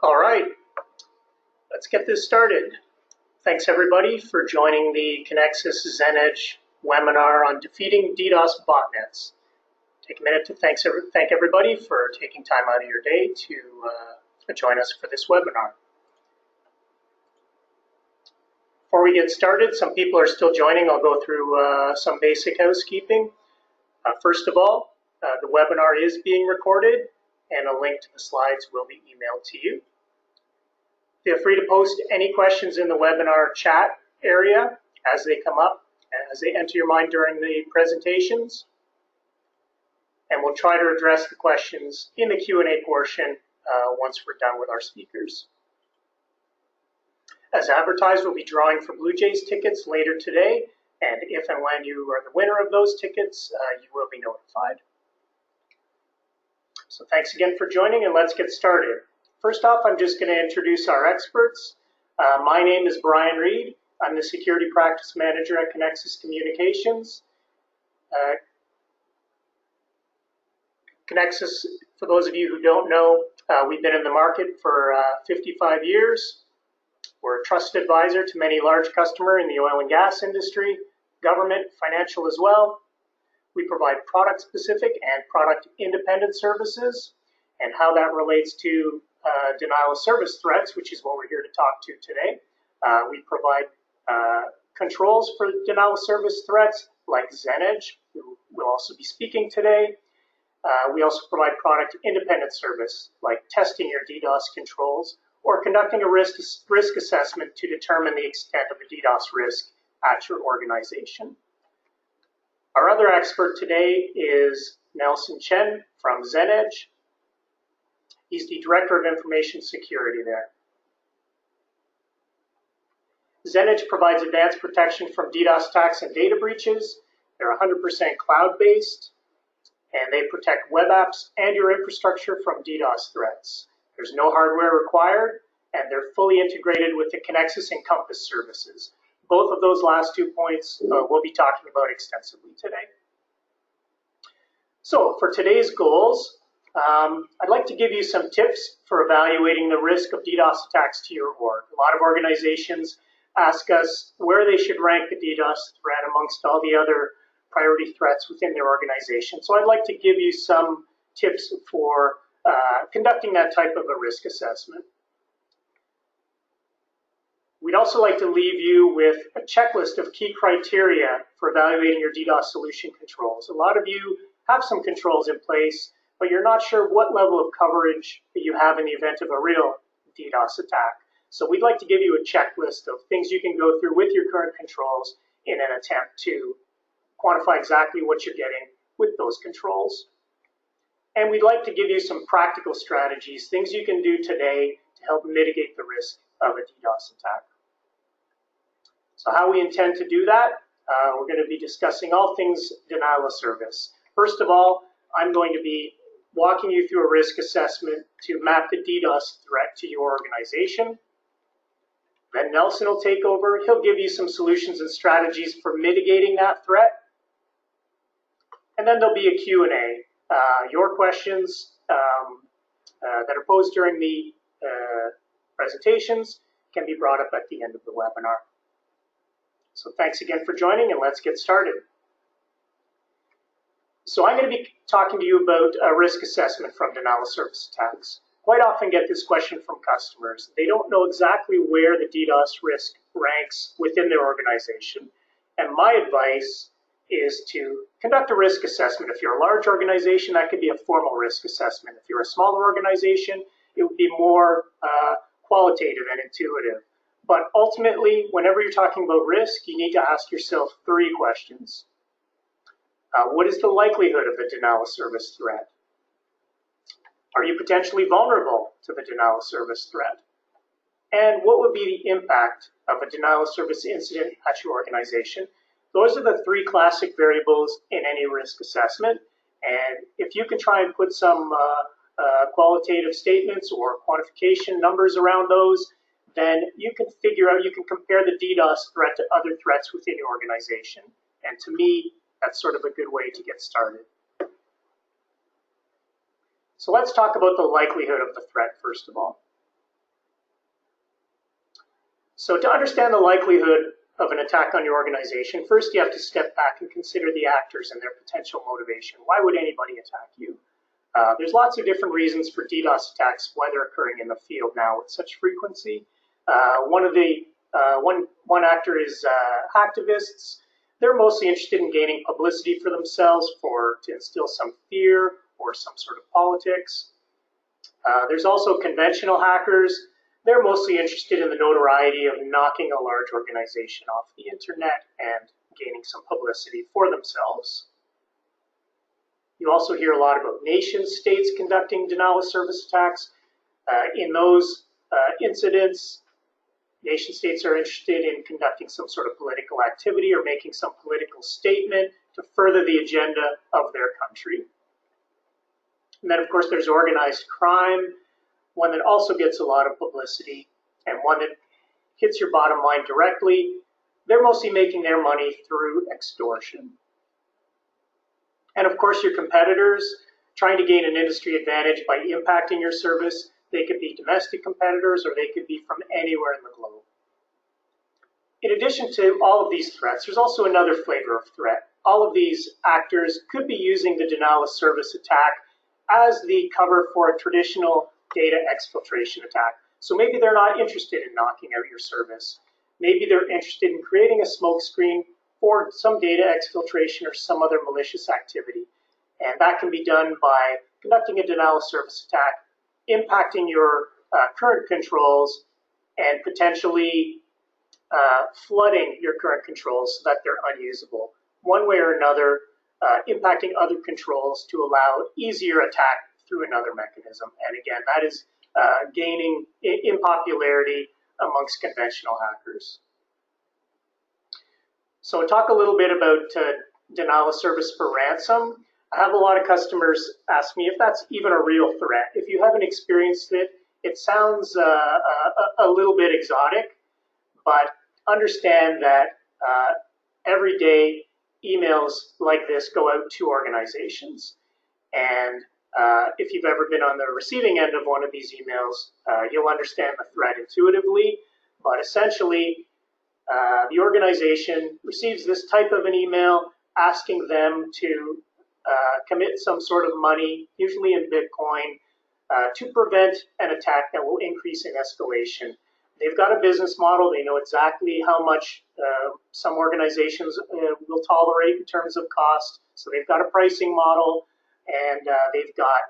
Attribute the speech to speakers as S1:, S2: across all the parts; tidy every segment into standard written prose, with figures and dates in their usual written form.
S1: All right, let's get this started. Thanks everybody for joining the Conexus ZenEdge webinar on defeating DDoS botnets. Take a minute to thank everybody for taking time out of your day to join us for this webinar. Before we get started, some people are still joining. I'll go through some basic housekeeping. First of all, the webinar is being recorded and a link to the slides will be emailed to you. Feel free to post any questions in the webinar chat area as they come up, as they enter your mind during the presentations. And we'll try to address the questions in the Q&A portion once we're done with our speakers. As advertised, we'll be drawing for Blue Jays tickets later today, and if and when you are the winner of those tickets, you will be notified. So thanks again for joining, and let's get started. First off, I'm just going to introduce our experts. My name is Brian Reed. I'm the Security Practice Manager at Conexus Communications. Conexus, for those of you who don't know, we've been in the market for 55 years. We're a trusted advisor to many large customers in the oil and gas industry, government, financial as well. We provide product-specific and product-independent services, and how that relates to denial of service threats, which is what we're here to talk to today. We provide controls for denial of service threats like ZenEdge, who will also be speaking today. We also provide product-independent service like testing your DDoS controls or conducting a risk assessment to determine the extent of a DDoS risk at your organization. Our other expert today is Nelson Chen from ZenEdge. He's the Director of Information Security there. ZenEdge provides advanced protection from DDoS attacks and data breaches. They're 100% cloud-based, and they protect web apps and your infrastructure from DDoS threats. There's no hardware required, and they're fully integrated with the Conexus and Compass services. Both of those last 2 points we'll be talking about extensively today. So for today's goals, I'd like to give you some tips for evaluating the risk of DDoS attacks to your org. A lot of organizations ask us where they should rank the DDoS threat amongst all the other priority threats within their organization. So I'd like to give you some tips for conducting that type of a risk assessment. We'd also like to leave you with a checklist of key criteria for evaluating your DDoS solution controls. A lot of you have some controls in place, but you're not sure what level of coverage that you have in the event of a real DDoS attack. So we'd like to give you a checklist of things you can go through with your current controls in an attempt to quantify exactly what you're getting with those controls. And we'd like to give you some practical strategies, things you can do today to help mitigate the risk of a DDoS attack. So how we intend to do that, we're going to be discussing all things denial of service. First of all, I'm going to be walking you through a risk assessment to map the DDoS threat to your organization. Then Nelson will take over. He'll give you some solutions and strategies for mitigating that threat. And then there'll be a Q&A. Your questions that are posed during the presentations can be brought up at the end of the webinar. So thanks again for joining, and let's get started. So I'm going to be talking to you about a risk assessment from denial of service attacks. Quite often get this question from customers. They don't know exactly where the DDoS risk ranks within their organization. And my advice is to conduct a risk assessment. If you're a large organization, that could be a formal risk assessment. If you're a smaller organization, it would be more qualitative and intuitive. But ultimately, whenever you're talking about risk, you need to ask yourself 3 questions. What is the likelihood of a denial of service threat? Are you potentially vulnerable to the denial of service threat? And what would be the impact of a denial of service incident at your organization? Those are the 3 classic variables in any risk assessment. And if you can try and put some qualitative statements or quantification numbers around those, then you can figure out, you can compare the DDoS threat to other threats within your organization. And to me, that's sort of a good way to get started. So let's talk about the likelihood of the threat first of all. So to understand the likelihood of an attack on your organization, first you have to step back and consider the actors and their potential motivation. Why would anybody attack you? There's lots of different reasons for DDoS attacks, why they're occurring in the field now with such frequency. One actor is activists. They're mostly interested in gaining publicity for themselves, to instill some fear or some sort of politics. There's also conventional hackers. They're mostly interested in the notoriety of knocking a large organization off the internet and gaining some publicity for themselves. You also hear a lot about nation states conducting denial of service attacks. In those incidents, nation states are interested in conducting some sort of political activity or making some political statement to further the agenda of their country. And then, of course, there's organized crime, one that also gets a lot of publicity and one that hits your bottom line directly. They're mostly making their money through extortion. And of course, your competitors trying to gain an industry advantage by impacting your service. They could be domestic competitors or they could be from anywhere in the globe. In addition to all of these threats, there's also another flavor of threat. All of these actors could be using the denial of service attack as the cover for a traditional data exfiltration attack. So maybe they're not interested in knocking out your service. Maybe they're interested in creating a smokescreen for some data exfiltration or some other malicious activity. And that can be done by conducting a denial of service attack, impacting your current controls, and potentially flooding your current controls so that they're unusable. One way or another, impacting other controls to allow easier attack through another mechanism. And again, that is gaining in popularity amongst conventional hackers. So talk a little bit about denial of service for ransom. I have a lot of customers ask me if that's even a real threat. If you haven't experienced it, it sounds a little bit exotic, but understand that every day emails like this go out to organizations. And if you've ever been on the receiving end of one of these emails, you'll understand the threat intuitively. But essentially, the organization receives this type of an email asking them to commit some sort of money, usually in Bitcoin, to prevent an attack that will increase in escalation. They've got a business model. They know exactly how much some organizations will tolerate in terms of cost. So they've got a pricing model, and they've got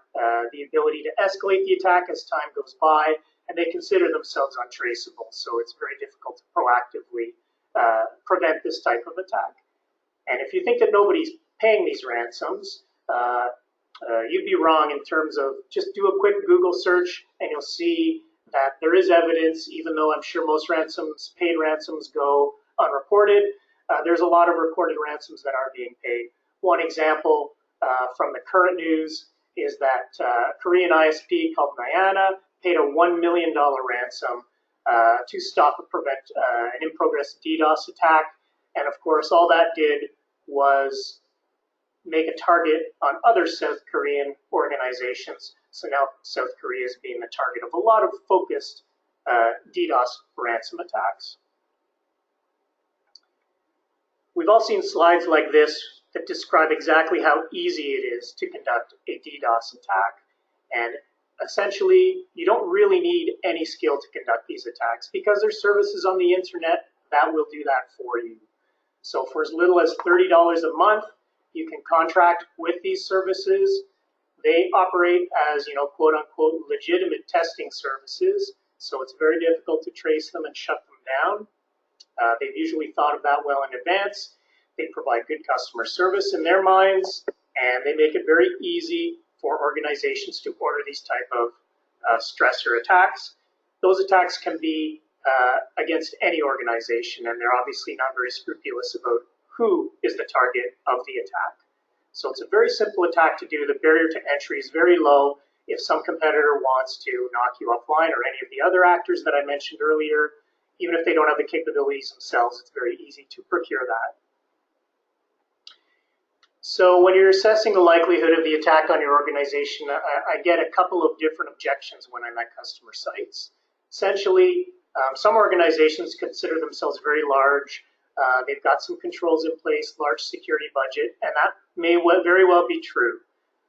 S1: the ability to escalate the attack as time goes by, and they consider themselves untraceable. So it's very difficult to proactively prevent this type of attack. And if you think that nobody's paying these ransoms, you'd be wrong in terms of just do a quick Google search and you'll see that there is evidence, even though I'm sure most ransoms, paid ransoms, go unreported. There's a lot of reported ransoms that are being paid. One example from the current news is that Korean ISP called Niana paid a $1 million ransom to stop and prevent an in-progress DDoS attack. And of course, all that did was make a target on other South Korean organizations. So now South Korea is being the target of a lot of focused DDoS ransom attacks. We've all seen slides like this that describe exactly how easy it is to conduct a DDoS attack. And essentially, you don't really need any skill to conduct these attacks because there's services on the internet that will do that for you. So for as little as $30 a month, you can contract with these services. They operate as, quote unquote, legitimate testing services. So it's very difficult to trace them and shut them down. They've usually thought of that well in advance. They provide good customer service in their minds, and they make it very easy for organizations to order these type of stressor attacks. Those attacks can be against any organization, and they're obviously not very scrupulous about who is the target of the attack. So it's a very simple attack to do. The barrier to entry is very low. If some competitor wants to knock you offline or any of the other actors that I mentioned earlier, even if they don't have the capabilities themselves, it's very easy to procure that. So when you're assessing the likelihood of the attack on your organization, I get a couple of different objections when I'm at customer sites. Essentially, Some organizations consider themselves very large. They've got some controls in place, large security budget, and that may very well be true.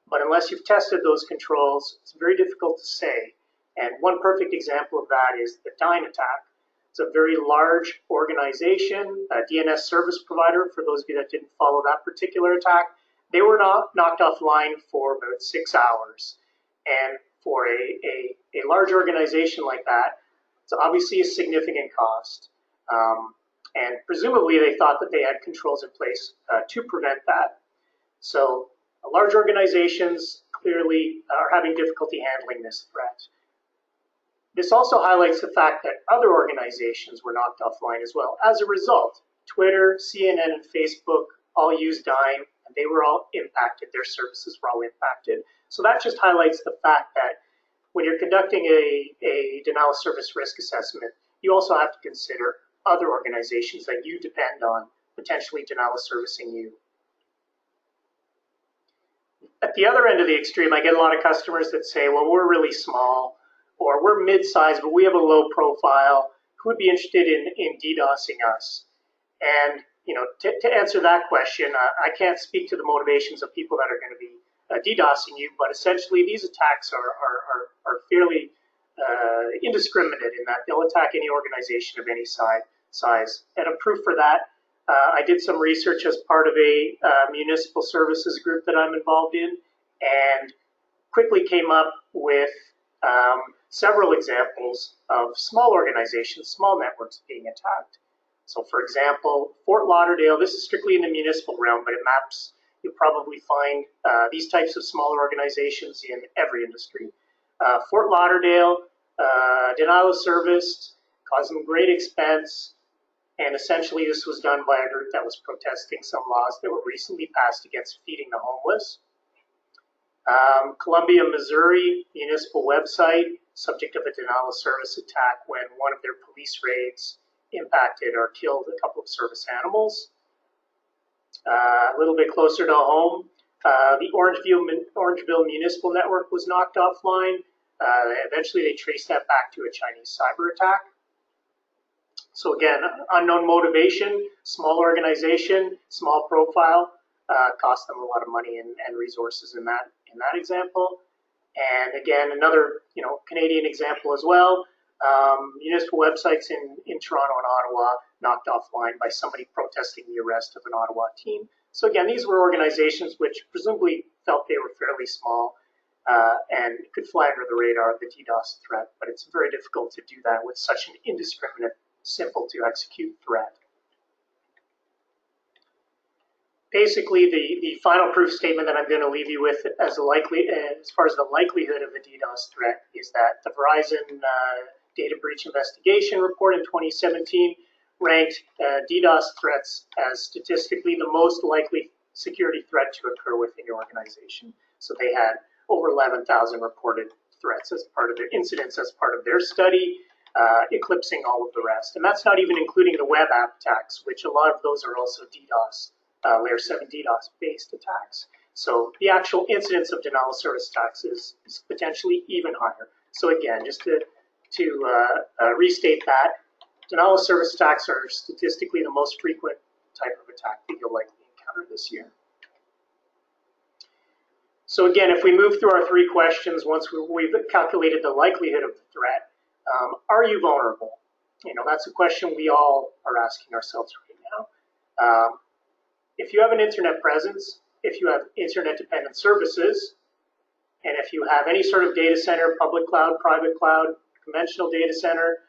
S1: But unless you've tested those controls, it's very difficult to say. And one perfect example of that is the Dyn attack. It's a very large organization, a DNS service provider, for those of you that didn't follow that particular attack. They were knocked offline for about 6 hours. And for a large organization like that, it's obviously a significant cost. And presumably they thought that they had controls in place to prevent that. So large organizations clearly are having difficulty handling this threat. This also highlights the fact that other organizations were knocked offline as well. As a result, Twitter, CNN, and Facebook all use Dyn, and they were all impacted. Their services were all impacted. So that just highlights the fact that when you're conducting a denial of service risk assessment, you also have to consider other organizations that you depend on potentially denial of servicing you. At the other end of the extreme, I get a lot of customers that say, well, we're really small, or we're mid-sized, but we have a low profile. Who would be interested in DDoSing us? And to answer that question, I can't speak to the motivations of people that are going to be DDoSing you, but essentially these attacks are fairly indiscriminate in that they'll attack any organization of any size. And a proof for that, I did some research as part of a municipal services group that I'm involved in, and quickly came up with several examples of small organizations, small networks being attacked. So for example, Fort Lauderdale, this is strictly in the municipal realm, but it maps, you'll probably find these types of smaller organizations in every industry. Fort Lauderdale, denial of service, caused them great expense, and essentially this was done by a group that was protesting some laws that were recently passed against feeding the homeless. Columbia, Missouri, municipal website, subject of a denial of service attack when one of their police raids impacted or killed a couple of service animals. A little bit closer to home, the Orangeville Municipal Network was knocked offline. Eventually they traced that back to a Chinese cyber attack. So again, unknown motivation, small organization, small profile, cost them a lot of money and resources in that example. And again, another Canadian example as well. Municipal websites in Toronto and Ottawa knocked offline by somebody protesting the arrest of an Ottawa team. So again, these were organizations which presumably felt they were fairly small and could fly under the radar of the DDoS threat, but it's very difficult to do that with such an indiscriminate, simple to execute threat. Basically, the final proof statement that I'm going to leave you with as far as the likelihood of the DDoS threat is that the Verizon Data Breach Investigation report in 2017 ranked DDoS threats as statistically the most likely security threat to occur within your organization. So they had over 11,000 reported threats as part of their incidents as part of their study, eclipsing all of the rest. And that's not even including the web app attacks, which a lot of those are also DDoS. Layer 7 DDoS-based attacks. So the actual incidence of denial of service attacks is potentially even higher. So again, just to restate that, denial of service attacks are statistically the most frequent type of attack that you'll likely encounter this year. So again, if we move through our three questions, once we've calculated the likelihood of the threat, are you vulnerable? That's a question we all are asking ourselves right now. If you have an internet presence, if you have internet-dependent services, and if you have any sort of data center, public cloud, private cloud, conventional data center,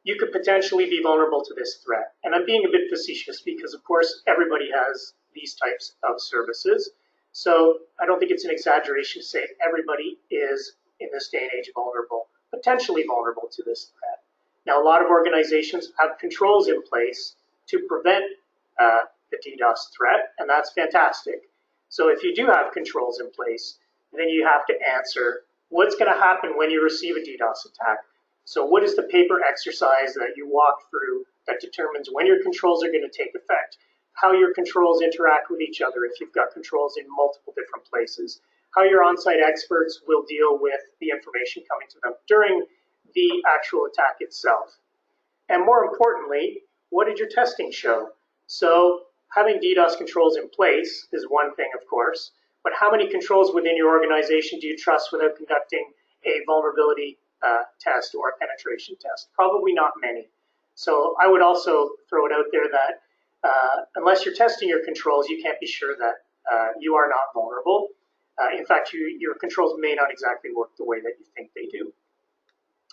S1: you could potentially be vulnerable to this threat. And I'm being a bit facetious because, of course, everybody has these types of services. So I don't think it's an exaggeration to say everybody is, in this day and age, potentially vulnerable to this threat. Now, a lot of organizations have controls in place to prevent the DDoS threat, and that's fantastic. So if you do have controls in place, then you have to answer what's going to happen when you receive a DDoS attack. So what is the paper exercise that you walk through that determines when your controls are going to take effect, how your controls interact with each other if you've got controls in multiple different places, how your on-site experts will deal with the information coming to them during the actual attack itself? And more importantly, what did your testing show? So having DDoS controls in place is one thing, of course, but how many controls within your organization do you trust without conducting a vulnerability test or a penetration test? Probably not many. So I would also throw it out there that unless you're testing your controls, you can't be sure that you are not vulnerable. In fact, your controls may not exactly work the way that you think they do.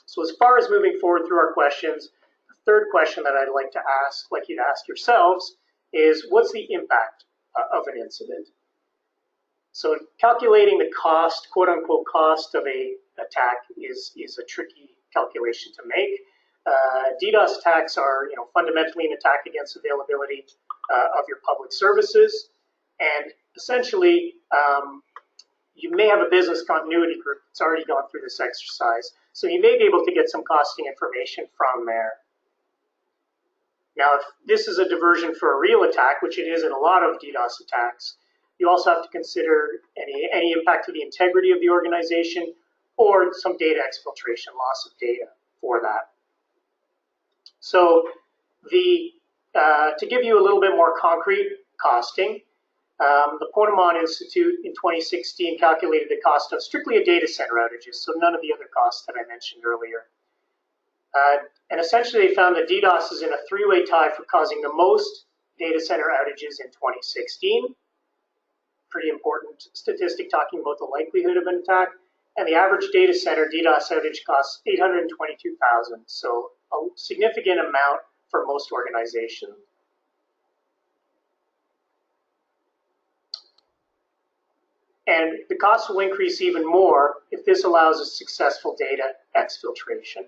S1: So as far as moving forward through our questions, the third question that I'd like to ask, like you'd ask yourselves, is what's the impact of an incident? So calculating the cost, quote unquote, cost of a attack is a tricky calculation to make. DDoS attacks are, fundamentally an attack against availability of your public services, and essentially, you may have a business continuity group that's already gone through this exercise, so you may be able to get some costing information from there. Now, if this is a diversion for a real attack, which it is in a lot of DDoS attacks, you also have to consider any impact to the integrity of the organization or some data exfiltration, loss of data for that. So to give you a little bit more concrete costing, the Ponemon Institute in 2016 calculated the cost of strictly a data center outages, so none of the other costs that I mentioned earlier. And essentially they found that DDoS is in a three-way tie for causing the most data center outages in 2016. Pretty important statistic talking about the likelihood of an attack. And the average data center DDoS outage costs $822,000, so a significant amount for most organizations. And the cost will increase even more if this allows a successful data exfiltration.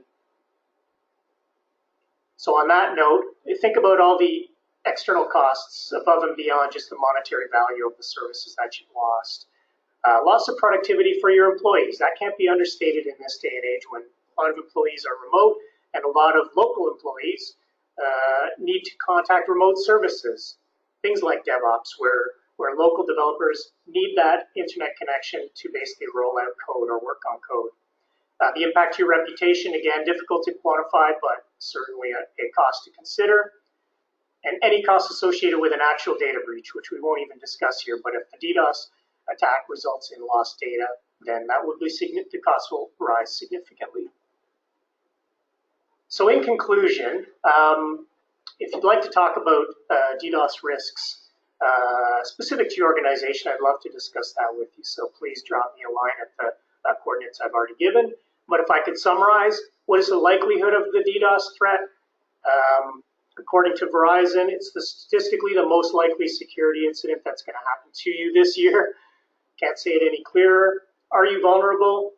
S1: So on that note, think about all the external costs above and beyond just the monetary value of the services that you've lost. Loss of productivity for your employees. That can't be understated in this day and age when a lot of employees are remote and a lot of local employees need to contact remote services. Things like DevOps, where local developers need that internet connection to basically roll out code or work on code. The impact to your reputation, again, difficult to quantify, but certainly a cost to consider. And any costs associated with an actual data breach, which we won't even discuss here, but if the DDoS attack results in lost data, then that would be the cost will rise significantly. So in conclusion, if you'd like to talk about DDoS risks specific to your organization, I'd love to discuss that with you. So please drop me a line at the coordinates I've already given. But if I could summarize, what is the likelihood of the DDoS threat? According to Verizon, it's statistically the most likely security incident that's going to happen to you this year. Can't say it any clearer. Are you vulnerable?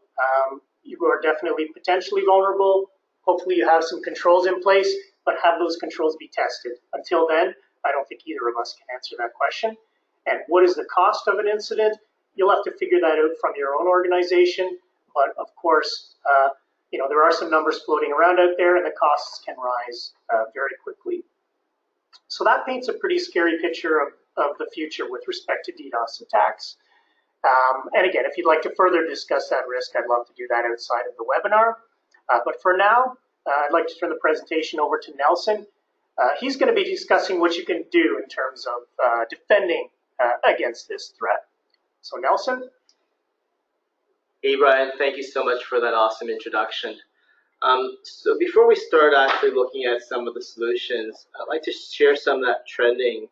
S1: You are definitely potentially vulnerable. Hopefully you have some controls in place, but have those controls be tested. Until then, I don't think either of us can answer that question. And what is the cost of an incident? You'll have to figure that out from your own organization. But of course, there are some numbers floating around out there, and the costs can rise very quickly. So that paints a pretty scary picture of the future with respect to DDoS attacks. And again, if you'd like to further discuss that risk, I'd love to do that outside of the webinar. But for now, I'd like to turn the presentation over to Nelson. He's going to be discussing what you can do in terms of defending against this threat. So Nelson?
S2: Hey Brian, thank you so much for that awesome introduction. So before we start actually looking at some of the solutions, I'd like to share some of that trending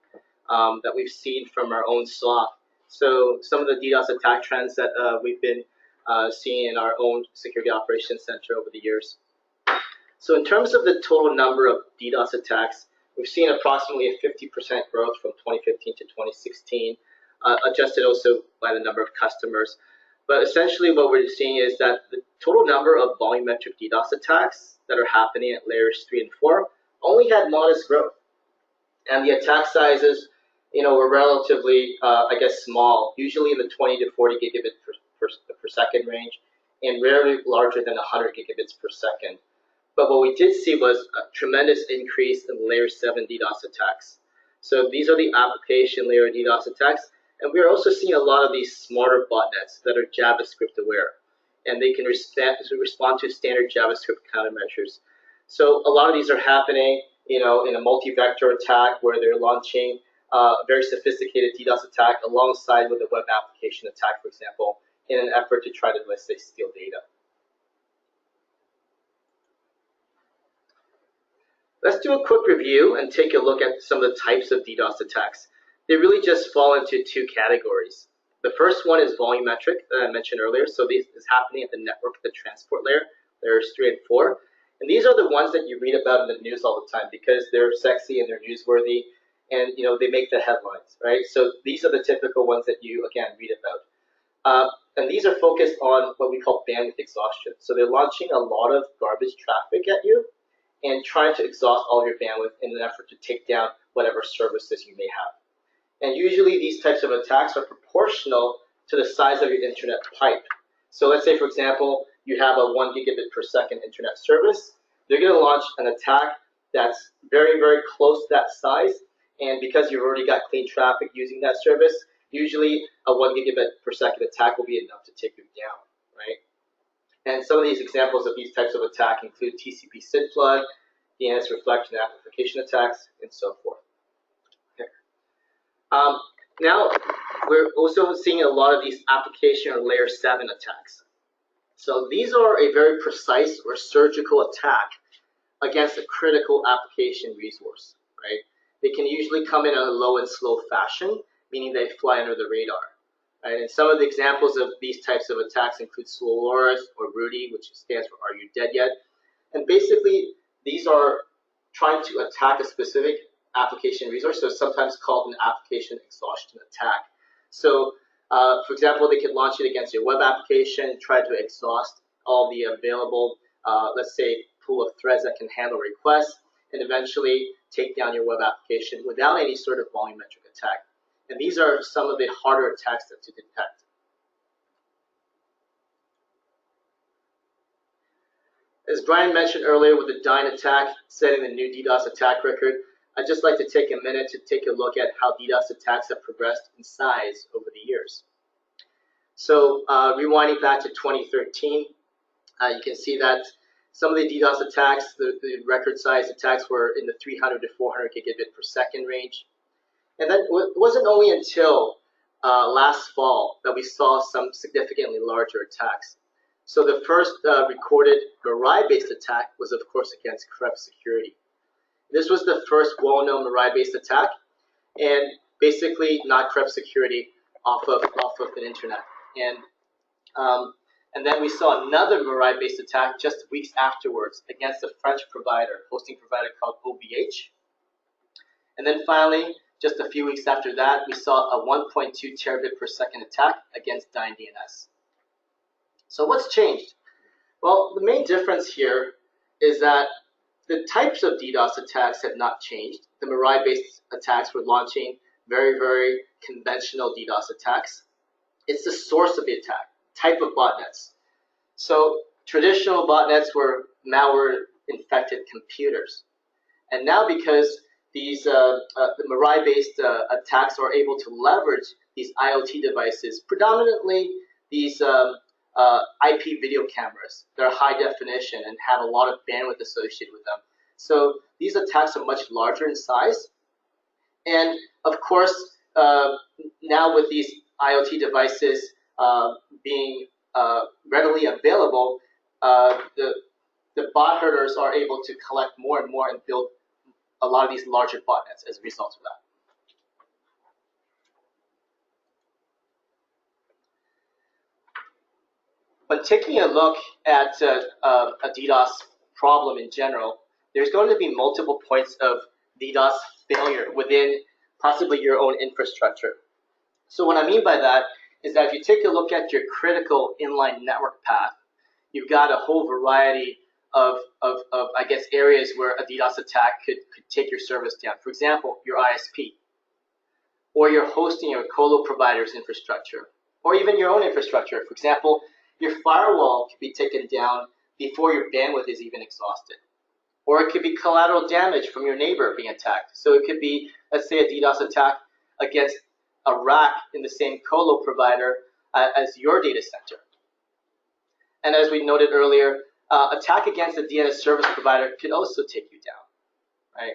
S2: that we've seen from our own SOC. So some of the DDoS attack trends that we've been seeing in our own Security Operations Center over the years. So in terms of the total number of DDoS attacks, we've seen approximately a 50% growth from 2015 to 2016, adjusted also by the number of customers. But essentially what we're seeing is that the total number of volumetric DDoS attacks that are happening at layers 3 and 4 only had modest growth. And the attack sizes, were relatively, small, usually in the 20 to 40 gigabits per second range, and rarely larger than 100 gigabits per second. But what we did see was a tremendous increase in layer 7 DDoS attacks. So these are the application layer DDoS attacks. And we're also seeing a lot of these smarter botnets that are JavaScript aware. and they can respond to standard JavaScript countermeasures. So a lot of these are happening, in a multi-vector attack where they're launching a very sophisticated DDoS attack alongside with a web application attack, for example, in an effort to try to, let's say, steal data. Let's do a quick review and take a look at some of the types of DDoS attacks. They really just fall into two categories. The first one is volumetric that I mentioned earlier. So this is happening at the network, the transport layer, layers 3 and 4. And these are the ones that you read about in the news all the time because they're sexy and they're newsworthy and they make the headlines, right? So these are the typical ones that you, again, read about. And these are focused on what we call bandwidth exhaustion. So they're launching a lot of garbage traffic at you and trying to exhaust all of your bandwidth in an effort to take down whatever services you may have. And usually these types of attacks are proportional to the size of your internet pipe. So let's say, for example, you have a 1 gigabit per second internet service. They're going to launch an attack that's very, very close to that size. And because you've already got clean traffic using that service, usually a 1 gigabit per second attack will be enough to take you down, right? And some of these examples of these types of attack include TCP SID flood, DNS reflection amplification attacks, and so forth. Okay. Now, we're also seeing a lot of these application or layer 7 attacks. So these are a very precise or surgical attack against a critical application resource, right? They can usually come in a low and slow fashion, meaning they fly under the radar. Right? And some of the examples of these types of attacks include Swoloris or Rudy, which stands for Are You Dead Yet? And basically, these are trying to attack a specific application resource, so it's sometimes called an application exhaustion attack. So, for example, they could launch it against your web application, try to exhaust all the available, let's say, pool of threads that can handle requests, and eventually take down your web application without any sort of volumetric attack. And these are some of the harder attacks to detect. As Brian mentioned earlier with the Dyn attack, setting the new DDoS attack record, I'd just like to take a minute to take a look at how DDoS attacks have progressed in size over the years. So rewinding back to 2013, you can see that some of the DDoS attacks, the record size attacks were in the 300 to 400 gigabit per second range. And then it wasn't only until last fall that we saw some significantly larger attacks. So the first recorded Mirai-based attack was, of course, against Krebs Security. This was the first well-known Mirai-based attack, and basically knocked Krebs Security off of the internet. And then we saw another Mirai-based attack just weeks afterwards against a French hosting provider called OVH. And then finally, just a few weeks after that, we saw a 1.2 terabit per second attack against Dyn DNS. So what's changed? Well, the main difference here is that the types of DDoS attacks have not changed. The Mirai-based attacks were launching very, very conventional DDoS attacks. It's the source of the attack, type of botnets. So traditional botnets were malware-infected computers. And now because these the Mirai-based attacks are able to leverage these IoT devices, predominantly these IP video cameras. They're high definition and have a lot of bandwidth associated with them. So these attacks are much larger in size. And of course, now with these IoT devices being readily available, the bot herders are able to collect more and more and build a lot of these larger botnets as a result of that. When taking a look at a DDoS problem in general, there's going to be multiple points of DDoS failure within possibly your own infrastructure. So what I mean by that is that if you take a look at your critical inline network path, you've got a whole variety of I guess, areas where a DDoS attack could take your service down. For example, your ISP, or your hosting or colo provider's infrastructure, or even your own infrastructure. For example, your firewall could be taken down before your bandwidth is even exhausted. Or it could be collateral damage from your neighbor being attacked. So it could be, let's say, a DDoS attack against a rack in the same colo provider as your data center. And as we noted earlier, attack against the DNS service provider could also take you down, right?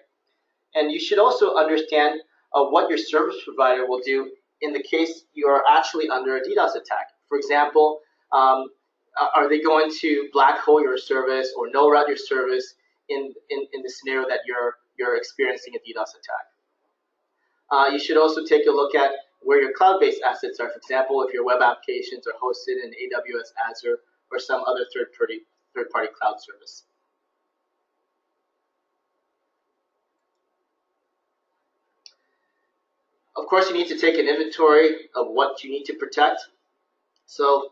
S2: And you should also understand what your service provider will do in the case you are actually under a DDoS attack. For example, are they going to black hole your service or no route your service in the scenario that you're experiencing a DDoS attack? You should also take a look at where your cloud-based assets are. For example, if your web applications are hosted in AWS, Azure, or some other third-party cloud service. Of course, you need to take an inventory of what you need to protect. So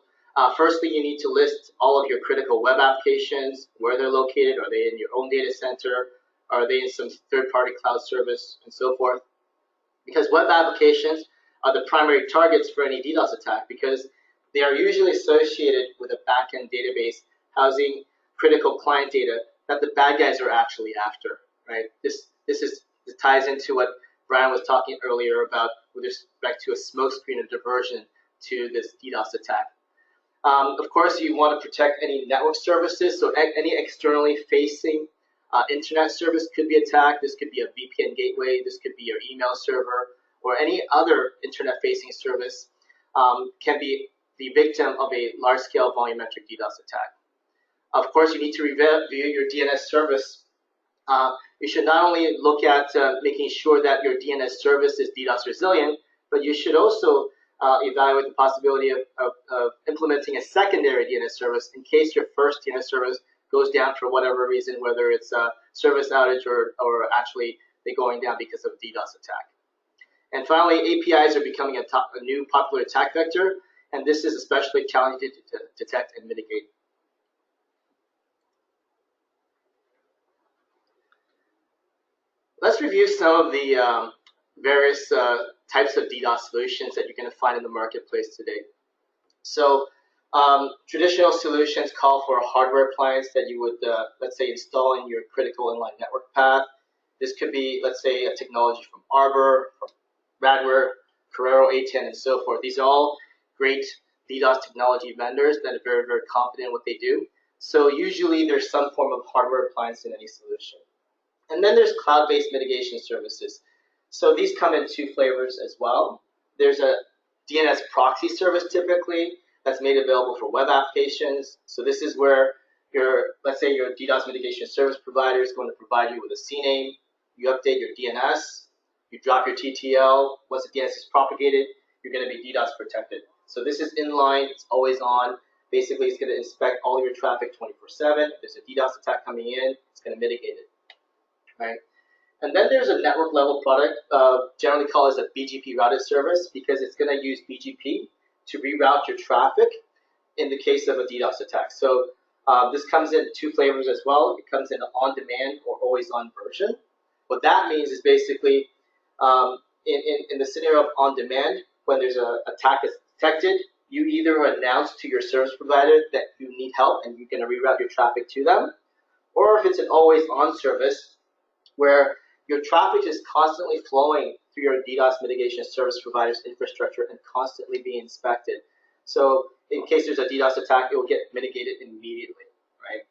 S2: firstly, you need to list all of your critical web applications, where they're located. Are they in your own data center? Are they in some third-party cloud service, and so forth? Because web applications are the primary targets for any DDoS attack because they are usually associated with a backend database housing critical client data that the bad guys are actually after, right? This ties into what Brian was talking earlier about with respect to a smokescreen of diversion to this DDoS attack. Of course, you want to protect any network services, so any externally facing internet service could be attacked. This could be a VPN gateway, this could be your email server, or any other internet-facing service can be the victim of a large-scale volumetric DDoS attack. Of course, you need to review your DNS service. You should not only look at making sure that your DNS service is DDoS resilient, but you should also evaluate the possibility of implementing a secondary DNS service in case your first DNS service goes down for whatever reason, whether it's a service outage or actually they going down because of a DDoS attack. And finally, APIs are becoming a new popular attack vector, and this is especially challenging to detect and mitigate. Let's review some of the various types of DDoS solutions that you're going to find in the marketplace today. So traditional solutions call for a hardware appliance that you would, let's say, install in your critical inline network path. This could be, let's say, a technology from Arbor, from Radware, Carrero, A10, and so forth. These are all great DDoS technology vendors that are very, very competent in what they do. So usually there's some form of hardware appliance in any solution. And then there's cloud-based mitigation services. So these come in two flavors as well. There's a DNS proxy service typically that's made available for web applications. So this is where let's say your DDoS mitigation service provider is going to provide you with a CNAME. You update your DNS, you drop your TTL. Once the DNS is propagated, you're going to be DDoS protected. So this is inline, it's always on. Basically, it's going to inspect all your traffic 24/7. If there's a DDoS attack coming in, it's going to mitigate it, right? And then there's a network level product, generally called as a BGP routed service, because it's going to use BGP to reroute your traffic in the case of a DDoS attack. So this comes in two flavors as well. It comes in an on-demand or always-on version. What that means is basically in the scenario of on-demand, when there's an attack that's detected, you either announce to your service provider that you need help and you're going to reroute your traffic to them, or if it's an always-on service where your traffic is constantly flowing through your DDoS mitigation service provider's infrastructure and constantly being inspected. So in case there's a DDoS attack, it will get mitigated immediately, right?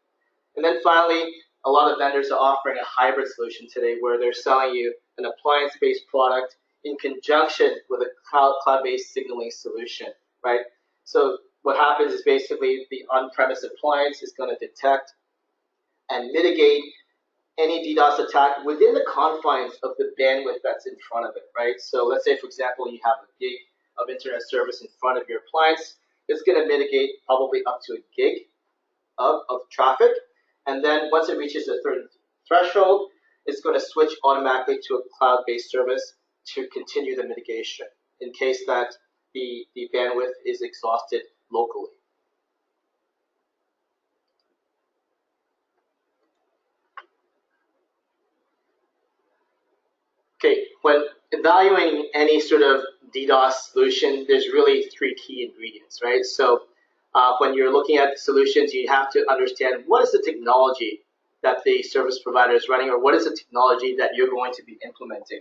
S2: And then finally, a lot of vendors are offering a hybrid solution today where they're selling you an appliance-based product in conjunction with a cloud-based signaling solution, right? So what happens is basically the on-premise appliance is going to detect and mitigate any DDoS attack within the confines of the bandwidth that's in front of it, right? So let's say, for example, you have a gig of internet service in front of your appliance. It's going to mitigate probably up to a gig of traffic. And then once it reaches a certain threshold, it's going to switch automatically to a cloud-based service to continue the mitigation in case that the bandwidth is exhausted locally. Okay, when evaluating any sort of DDoS solution, there's really three key ingredients, right? So when you're looking at solutions, you have to understand what is the technology that the service provider is running, or what is the technology that you're going to be implementing.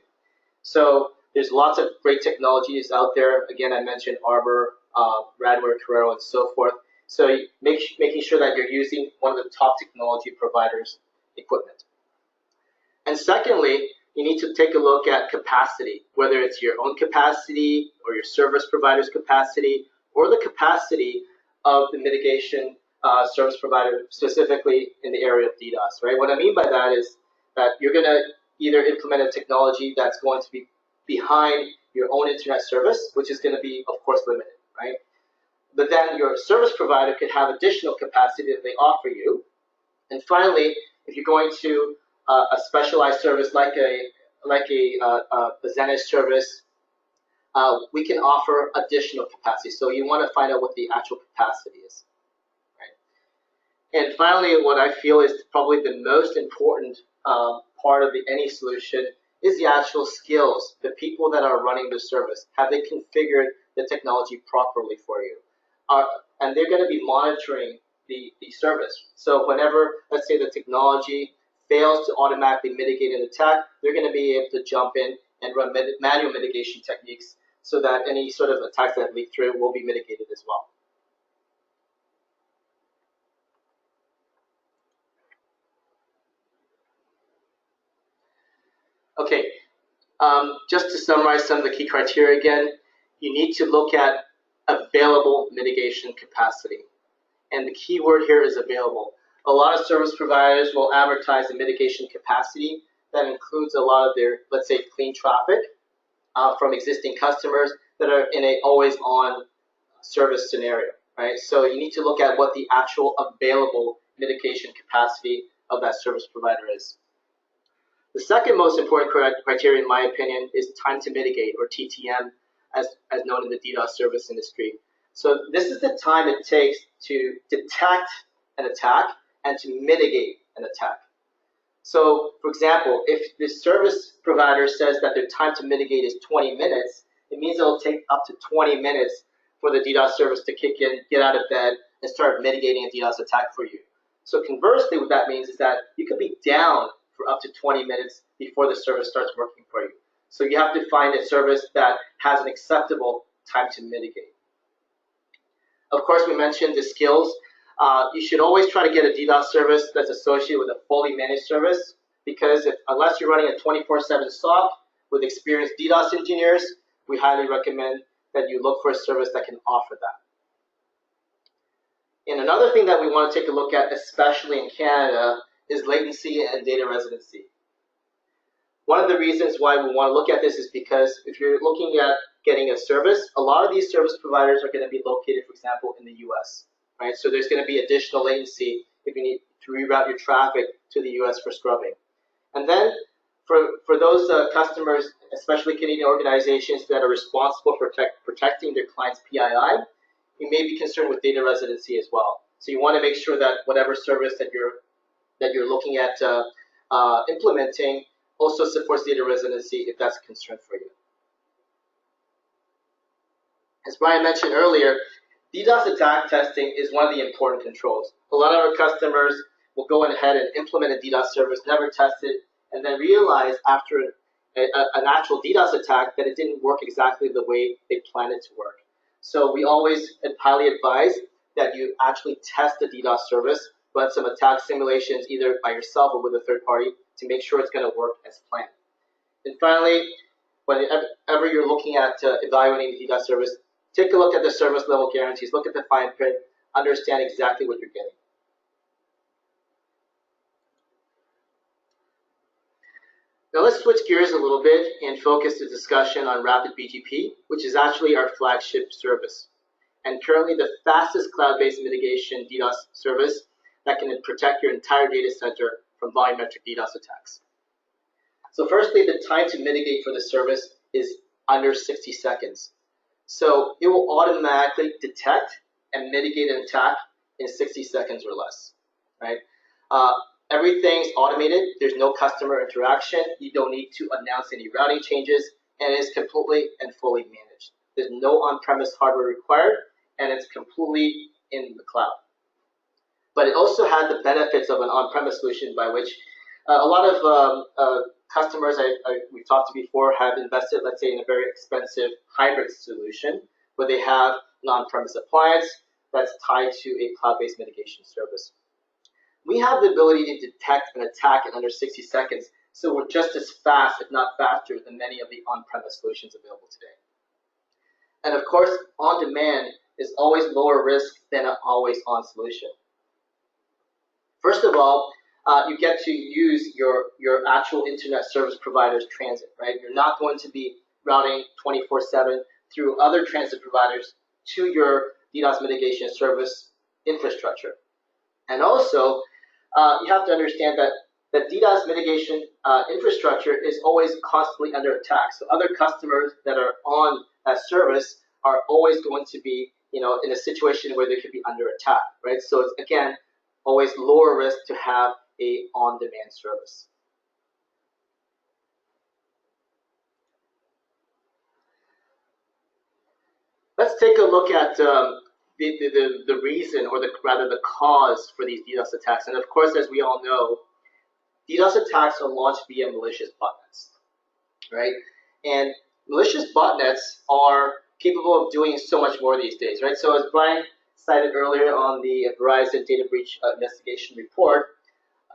S2: So there's lots of great technologies out there. Again, I mentioned Arbor, Radware, Carrero, and so forth. So making sure that you're using one of the top technology providers' equipment. And secondly, you need to take a look at capacity, whether it's your own capacity or your service provider's capacity or the capacity of the mitigation service provider, specifically in the area of DDoS, right? What I mean by that is that you're going to either implement a technology that's going to be behind your own internet service, which is going to be, of course, limited, right? But then your service provider could have additional capacity that they offer you. And finally, if you're going to a specialized service like a Zenith service, we can offer additional capacity. So you want to find out what the actual capacity is. And finally, what I feel is probably the most important part of any solution is the actual skills, the people that are running the service. Have they configured the technology properly for you? And they're going to be monitoring the service. So whenever, let's say, the technology fails to automatically mitigate an attack, they're going to be able to jump in and run manual mitigation techniques so that any sort of attacks that leak through will be mitigated as well. Okay, just to summarize some of the key criteria again, you need to look at available mitigation capacity. And the key word here is available. A lot of service providers will advertise the mitigation capacity that includes a lot of their, let's say, clean traffic from existing customers that are in a always-on service scenario, right? So you need to look at what the actual available mitigation capacity of that service provider is. The second most important criteria, in my opinion, is time to mitigate, or TTM, as known in the DDoS service industry. So this is the time it takes to detect an attack and to mitigate an attack. So, for example, if the service provider says that their time to mitigate is 20 minutes, it means it'll take up to 20 minutes for the DDoS service to kick in, get out of bed, and start mitigating a DDoS attack for you. So conversely, what that means is that you could be down for up to 20 minutes before the service starts working for you. So you have to find a service that has an acceptable time to mitigate. Of course, we mentioned the skills. You should always try to get a DDoS service that's associated with a fully managed service, because unless you're running a 24/7 SOC with experienced DDoS engineers, we highly recommend that you look for a service that can offer that. And another thing that we want to take a look at, especially in Canada, is latency and data residency. One of the reasons why we want to look at this is because if you're looking at getting a service, a lot of these service providers are going to be located, for example, in the US, right? So there's going to be additional latency if you need to reroute your traffic to the US for scrubbing. And then for those customers, especially Canadian organizations that are responsible for protecting their clients' PII, you may be concerned with data residency as well. So you want to make sure that whatever service that you're looking at implementing also supports data residency if that's a concern for you. As Brian mentioned earlier, DDoS attack testing is one of the important controls. A lot of our customers will go ahead and implement a DDoS service, never test it, and then realize after an actual DDoS attack that it didn't work exactly the way they planned it to work. So we always highly advise that you actually test the DDoS service, run some attack simulations either by yourself or with a third party to make sure it's going to work as planned. And finally, whenever you're looking at evaluating the DDoS service, take a look at the service level guarantees, look at the fine print, understand exactly what you're getting. Now let's switch gears a little bit and focus the discussion on Rapid BGP, which is actually our flagship service, and currently the fastest cloud-based mitigation DDoS service that can protect your entire data center from volumetric DDoS attacks. So firstly, the time to mitigate for the service is under 60 seconds. So it will automatically detect and mitigate an attack in 60 seconds or less, right? Everything's automated. There's no customer interaction. You don't need to announce any routing changes, and it's completely and fully managed. There's no on-premise hardware required, and it's completely in the cloud. But it also has the benefits of an on-premise solution by which a lot of customers we've talked to before have invested, let's say, in a very expensive hybrid solution where they have an on-premise appliance, that's tied to a cloud-based mitigation service. We have the ability to detect an attack in under 60 seconds, so we're just as fast, if not faster, than many of the on-premise solutions available today. And of course, on-demand is always lower risk than an always-on solution. First of all, you get to use your actual internet service provider's transit, right? You're not going to be routing 24/7 through other transit providers to your DDoS mitigation service infrastructure. And also, you have to understand that the DDoS mitigation infrastructure is always constantly under attack. So other customers that are on that service are always going to be, in a situation where they could be under attack, right? So it's, again, always lower risk to have a on-demand service. Let's take a look at the reason, or rather the cause for these DDoS attacks. And of course, as we all know, DDoS attacks are launched via malicious botnets, right? And malicious botnets are capable of doing so much more these days, right? So as Brian cited earlier on the Verizon data breach investigation report,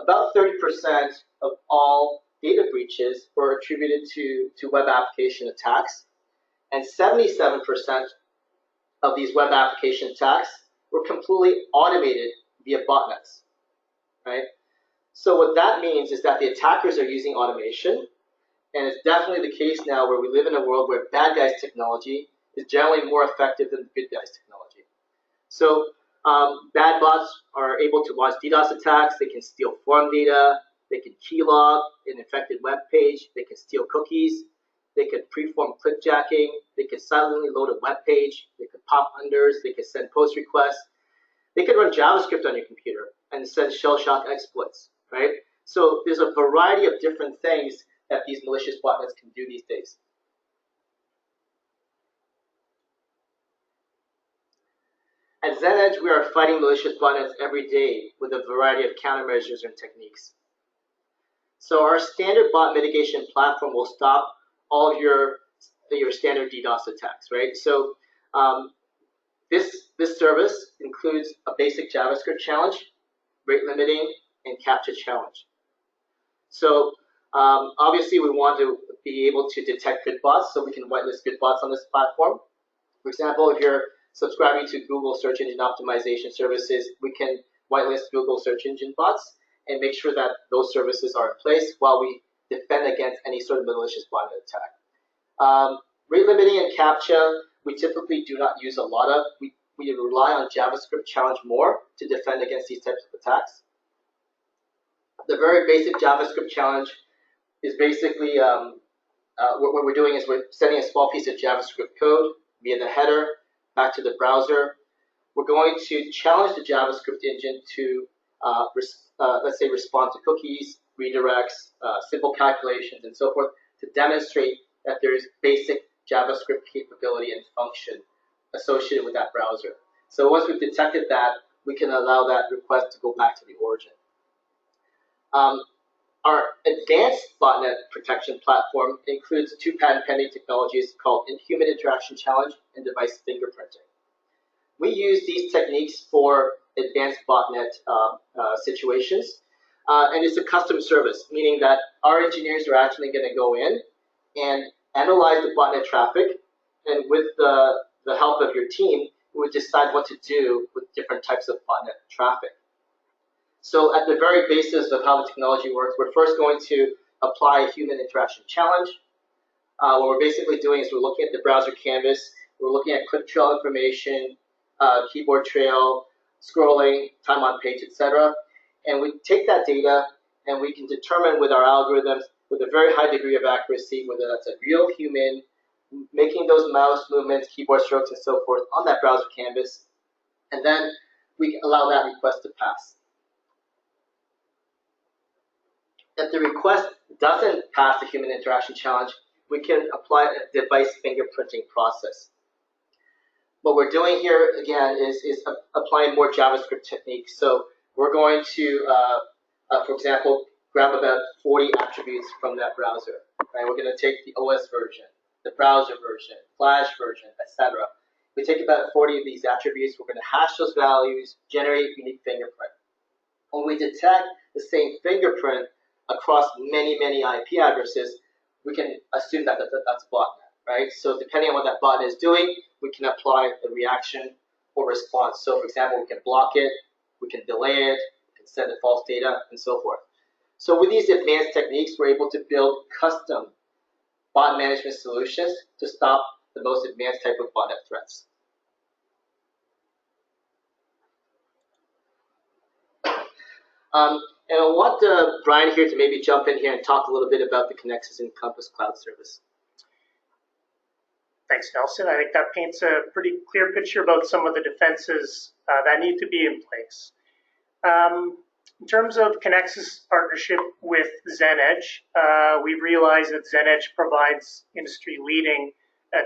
S2: about 30% of all data breaches were attributed to web application attacks, and 77% of these web application attacks were completely automated via botnets, right? So what that means is that the attackers are using automation, and it's definitely the case now where we live in a world where bad guys' technology is generally more effective than the good guys' technology. So bad bots are able to launch DDoS attacks. They can steal form data. They can keylog an infected web page. They can steal cookies. They could preform clickjacking. They could silently load a web page. They could pop unders. They could send post requests. They could run JavaScript on your computer and send shell shock exploits, right? So there's a variety of different things that these malicious botnets can do these days. At ZenEdge, we are fighting malicious botnets every day with a variety of countermeasures and techniques. So our standard bot mitigation platform will stop all of your standard DDoS attacks, right? So this service includes a basic JavaScript challenge, rate limiting, and CAPTCHA challenge. So obviously, we want to be able to detect good bots, so we can whitelist good bots on this platform. For example, if you're subscribing to Google search engine optimization services, we can whitelist Google search engine bots and make sure that those services are in place while we defend against any sort of malicious botnet attack. Rate limiting and CAPTCHA, we typically do not use a lot of. We rely on JavaScript challenge more to defend against these types of attacks. The very basic JavaScript challenge is basically what we're doing is we're sending a small piece of JavaScript code via the header back to the browser. We're going to challenge the JavaScript engine to, let's say, respond to cookies, redirects, simple calculations, and so forth to demonstrate that there is basic JavaScript capability and function associated with that browser. So once we've detected that, we can allow that request to go back to the origin. Our advanced botnet protection platform includes two patent-pending technologies called Human Interaction Challenge and device fingerprinting. We use these techniques for advanced botnet situations, and it's a custom service, meaning that our engineers are actually going to go in and analyze the botnet traffic, and with the help of your team, we would decide what to do with different types of botnet traffic. So at the very basis of how the technology works, we're first going to apply a human interaction challenge. What we're basically doing is we're looking at the browser canvas, we're looking at click trail information, keyboard trail, scrolling, time on page, etc. And we take that data and we can determine with our algorithms with a very high degree of accuracy whether that's a real human making those mouse movements, keyboard strokes, and so forth on that browser canvas. And then we allow that request to pass. If the request doesn't pass the human interaction challenge, we can apply a device fingerprinting process. What we're doing here, again, is applying more JavaScript techniques. So we're going to, for example, grab about 40 attributes from that browser. Right? We're going to take the OS version, the browser version, Flash version, etc. We take about 40 of these attributes. We're going to hash those values, generate a unique fingerprint. When we detect the same fingerprint across many, many IP addresses, we can assume that that's a botnet, right? So depending on what that botnet is doing, we can apply a reaction or response. So for example, we can block it, we can delay it, we can send it false data, and so forth. So with these advanced techniques, we're able to build custom bot management solutions to stop the most advanced type of botnet threats. And I want Brian here to maybe jump in here and talk a little bit about the Connexus Encompass Cloud Service.
S1: Thanks, Nelson. I think that paints a pretty clear picture about some of the defenses that need to be in place. In terms of Connexus' partnership with ZenEdge, we've realized that ZenEdge provides industry-leading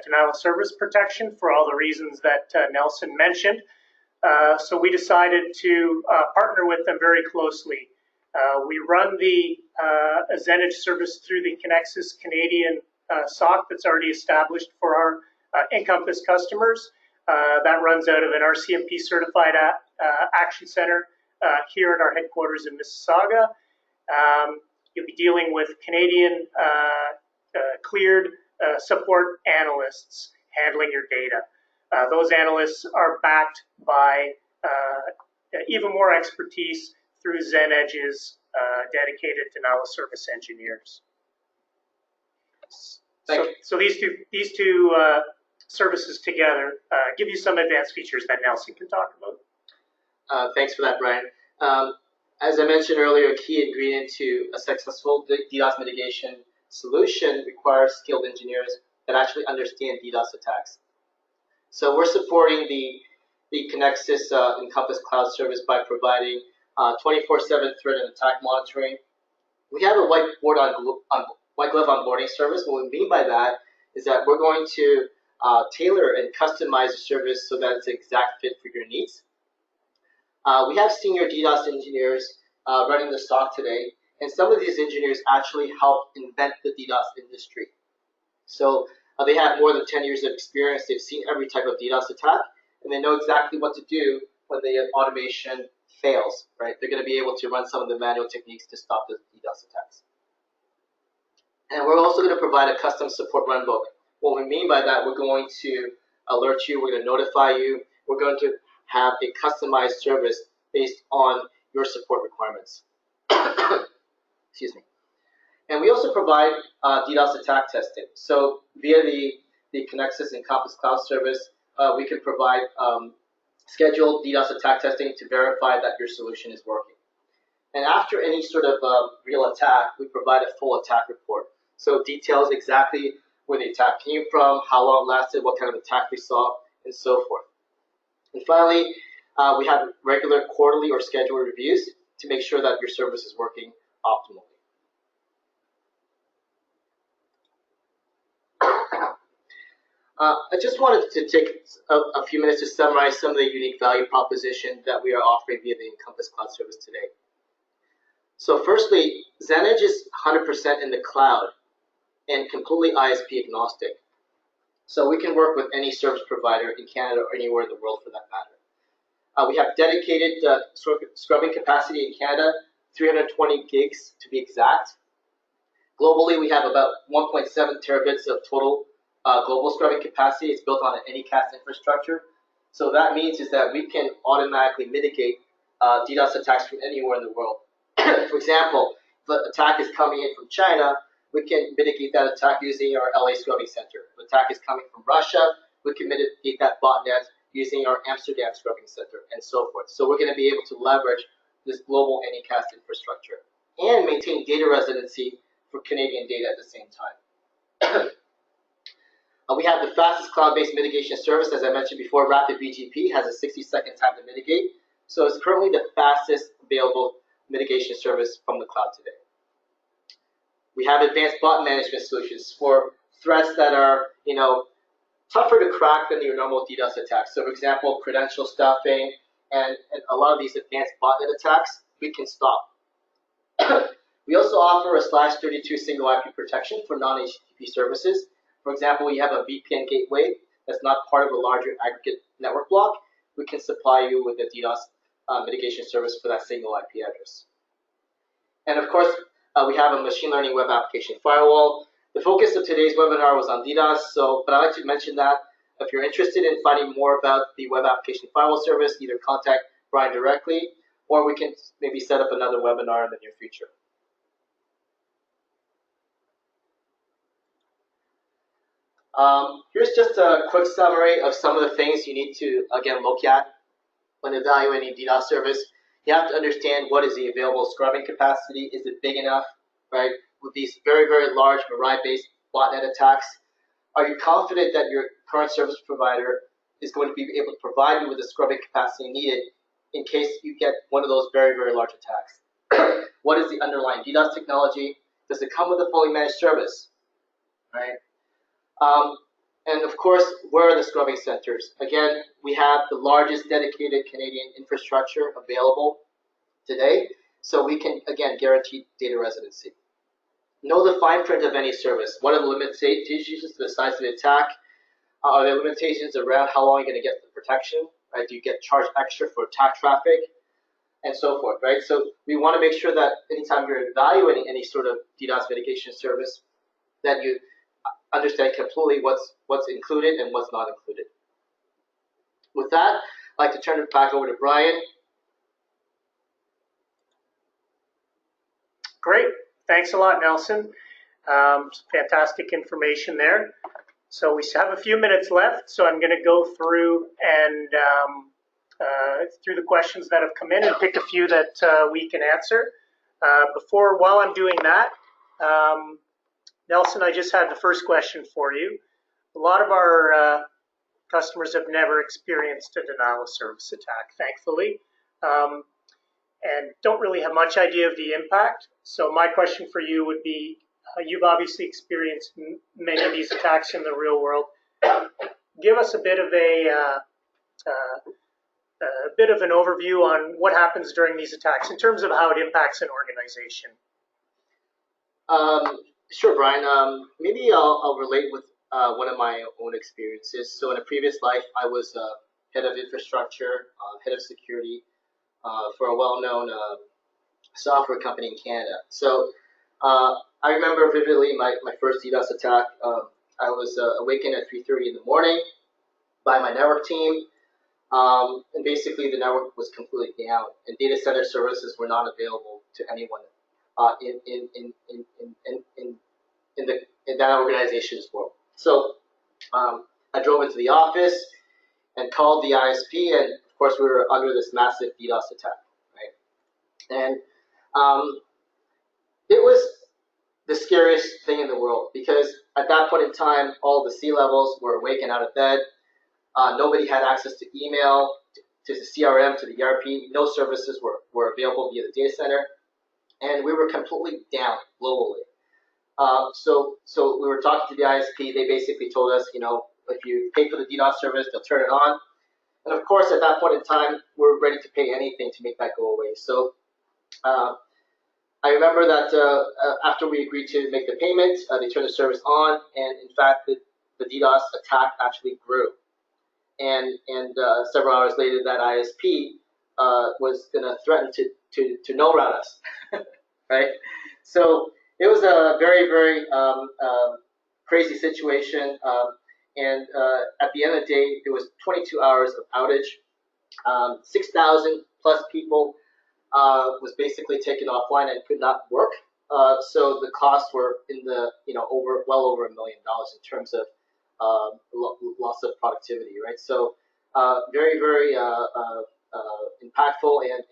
S1: denial of service protection for all the reasons that Nelson mentioned. So we decided to partner with them very closely. We run the ZenEdge service through the Connexus Canadian SOC that's already established for our Encompass customers. That runs out of an RCMP certified action center here at our headquarters in Mississauga. You'll be dealing with Canadian cleared support analysts handling your data. Those analysts are backed by even more expertise through ZenEdge's dedicated denial of service engineers. So these two services together give you some advanced features that Nelson can talk about.
S2: Thanks for that, Brian. As I mentioned earlier, a key ingredient to a successful DDoS mitigation solution requires skilled engineers that actually understand DDoS attacks. So we're supporting the Connexus Encompass Cloud Service by providing 24/7 threat and attack monitoring. We have a white glove onboarding service. What we mean by that is that we're going to tailor and customize the service so that it's an exact fit for your needs. We have senior DDoS engineers running the SOC today, and some of these engineers actually help invent the DDoS industry. So they have more than 10 years of experience. They've seen every type of DDoS attack, and they know exactly what to do when the automation fails, right? They're going to be able to run some of the manual techniques to stop the DDoS attacks. And we're also going to provide a custom support runbook. What we mean by that, we're going to alert you, we're going to notify you, we're going to have a customized service based on your support requirements. Excuse me. And we also provide DDoS attack testing. So via the Connexus Encompass Cloud Service, we can provide scheduled DDoS attack testing to verify that your solution is working. And after any sort of real attack, we provide a full attack report. So it details exactly where the attack came from, how long it lasted, what kind of attack we saw, and so forth. And finally, we have regular quarterly or scheduled reviews to make sure that your service is working optimally. I just wanted to take a few minutes to summarize some of the unique value proposition that we are offering via the Encompass Cloud Service today. So firstly, ZenEdge is 100% in the cloud and completely ISP agnostic. So we can work with any service provider in Canada or anywhere in the world for that matter. We have dedicated scrubbing capacity in Canada, 320 gigs to be exact. Globally, we have about 1.7 terabits of total global scrubbing capacity. It's built on an Anycast infrastructure. So that means is that we can automatically mitigate DDoS attacks from anywhere in the world. For example, if an attack is coming in from China, we can mitigate that attack using our LA scrubbing center. If an attack is coming from Russia, we can mitigate that botnet using our Amsterdam scrubbing center, and so forth. So we're going to be able to leverage this global Anycast infrastructure and maintain data residency for Canadian data at the same time. We have the fastest cloud-based mitigation service. As I mentioned before, Rapid BGP has a 60-second time to mitigate. So it's currently the fastest available mitigation service from the cloud today. We have advanced bot management solutions for threats that are, tougher to crack than your normal DDoS attacks. So, for example, credential stuffing and a lot of these advanced botnet attacks, we can stop. We also offer a /32 single IP protection for non-HTTP services. For example, you have a VPN gateway that's not part of a larger aggregate network block, we can supply you with a DDoS mitigation service for that single IP address. And of course, we have a machine learning web application firewall. The focus of today's webinar was on DDoS, but I'd like to mention that if you're interested in finding more about the web application firewall service, either contact Brian directly, or we can maybe set up another webinar in the near future. Here's just a quick summary of some of the things you need to, again, look at when evaluating DDoS service. You have to understand what is the available scrubbing capacity. Is it big enough, right? With these very, very large Mirai-based botnet attacks, are you confident that your current service provider is going to be able to provide you with the scrubbing capacity needed in case you get one of those very, very large attacks? What is the underlying DDoS technology? Does it come with a fully managed service, right? And of course, where are the scrubbing centers? Again, we have the largest dedicated Canadian infrastructure available today, so we can, again, guarantee data residency. Know the fine print of any service. What are the limitations to the size of the attack? Are there limitations around how long you're going to get the protection? Right? Do you get charged extra for attack traffic? And so forth, right? So we want to make sure that anytime you're evaluating any sort of DDoS mitigation service, that you understand completely what's included and what's not included. With that, I'd like to turn it back over to Brian.
S1: Great. Thanks a lot, Nelson. Fantastic information there. So we have a few minutes left, so I'm going to go through and through the questions that have come in and pick a few that we can answer. While I'm doing that, Nelson, I just had the first question for you. A lot of our customers have never experienced a denial of service attack, thankfully, and don't really have much idea of the impact. So my question for you would be, you've obviously experienced many of these attacks in the real world. Give us a bit of an overview on what happens during these attacks in terms of how it impacts an organization.
S2: Sure, Brian. Maybe I'll relate with one of my own experiences. So in a previous life, I was head of infrastructure, head of security for a well-known software company in Canada. So I remember vividly my first DDoS attack. I was awakened at 3:30 in the morning by my network team, and basically the network was completely down, and data center services were not available to anyone in that organization's world. So I drove into the office and called the ISP, and of course we were under this massive DDoS attack, right? And it was the scariest thing in the world, because at that point in time, all the C-levels were awake and out of bed. Nobody had access to email, to the CRM, to the ERP. No services were available via the data center, and we were completely down globally. So we were talking to the ISP. They basically told us, if you pay for the DDoS service, they'll turn it on. And of course, at that point in time, we're ready to pay anything to make that go away. So I remember that after we agreed to make the payment, they turned the service on, and in fact, the DDoS attack actually grew. And several hours later, that ISP was going to threaten to no route us, right? So it was a very, very crazy situation. And at the end of the day, there was 22 hours of outage. 6,000 plus people was basically taken offline and could not work. So the costs were in the well over $1 million in terms of loss of productivity, right? So very, very impactful. And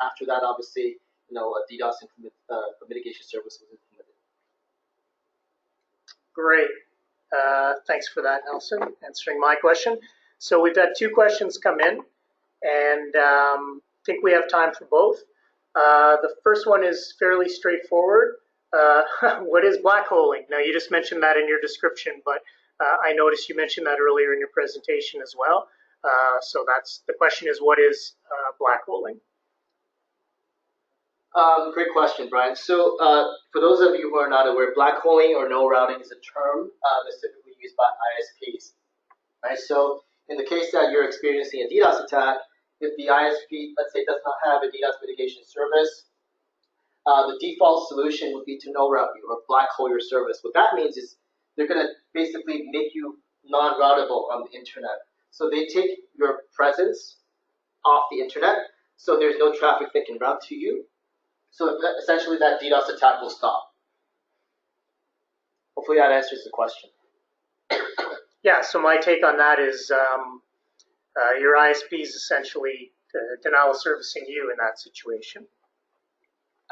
S2: after that, obviously, a DDoS mitigation service was implemented.
S1: Great. Thanks for that, Nelson, answering my question. So we've had two questions come in, and I think we have time for both. The first one is fairly straightforward. What is black holing? Now, you just mentioned that in your description, but I noticed you mentioned that earlier in your presentation as well. So the question is, what is black holing?
S2: Great question, Brian. So for those of you who are not aware, black holing or no routing is a term that's typically used by ISPs. right? So in the case that you're experiencing a DDoS attack, if the ISP, let's say, does not have a DDoS mitigation service, the default solution would be to no route you or black hole your service. What that means is they're going to basically make you non-routable on the internet. So they take your presence off the internet, so there's no traffic that can route to you. So essentially that DDoS attack will stop. Hopefully that answers the question.
S1: Yeah, so my take on that is your ISP is essentially denial of servicing you in that situation.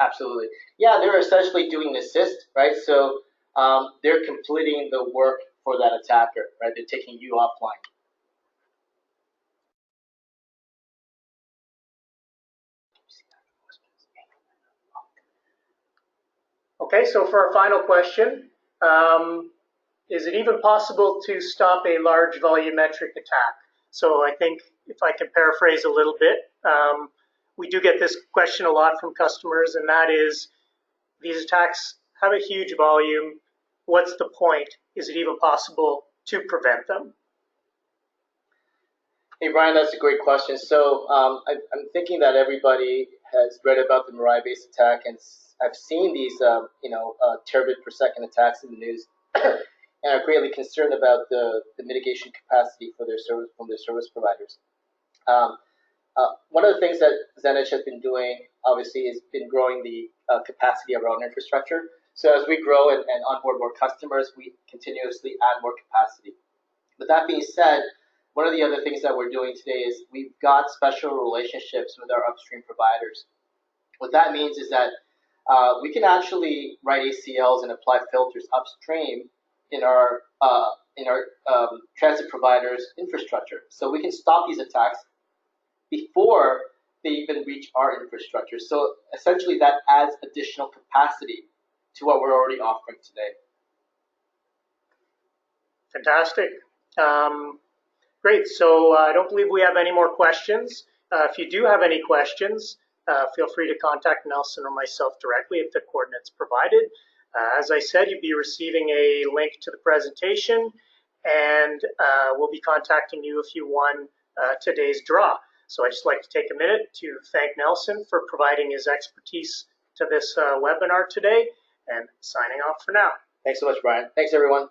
S2: Absolutely. Yeah, they're essentially doing assist, right? So they're completing the work for that attacker, right? They're taking you offline.
S1: Okay, so for our final question, is it even possible to stop a large volumetric attack? So I think if I can paraphrase a little bit, we do get this question a lot from customers, and that is, these attacks have a huge volume. What's the point? Is it even possible to prevent them?
S2: Hey, Brian, that's a great question. So I'm thinking that everybody has read about the Mirai-based attack, and I've seen these, terabit per second attacks in the news, and are greatly concerned about the mitigation capacity for their service from their service providers. One of the things that Zenedge has been doing, obviously, is been growing the capacity of our own infrastructure. So as we grow and onboard more customers, we continuously add more capacity. But that being said, one of the other things that we're doing today is we've got special relationships with our upstream providers. What that means is that we can actually write ACLs and apply filters upstream in our transit providers' infrastructure. So we can stop these attacks before they even reach our infrastructure. So essentially that adds additional capacity to what we're already offering today.
S1: Fantastic. Great. So I don't believe we have any more questions. If you do have any questions, feel free to contact Nelson or myself directly at the coordinates provided. As I said, you'll be receiving a link to the presentation, and we'll be contacting you if you won today's draw. So I'd just like to take a minute to thank Nelson for providing his expertise to this webinar today, and signing off for now.
S2: Thanks so much, Brian. Thanks, everyone.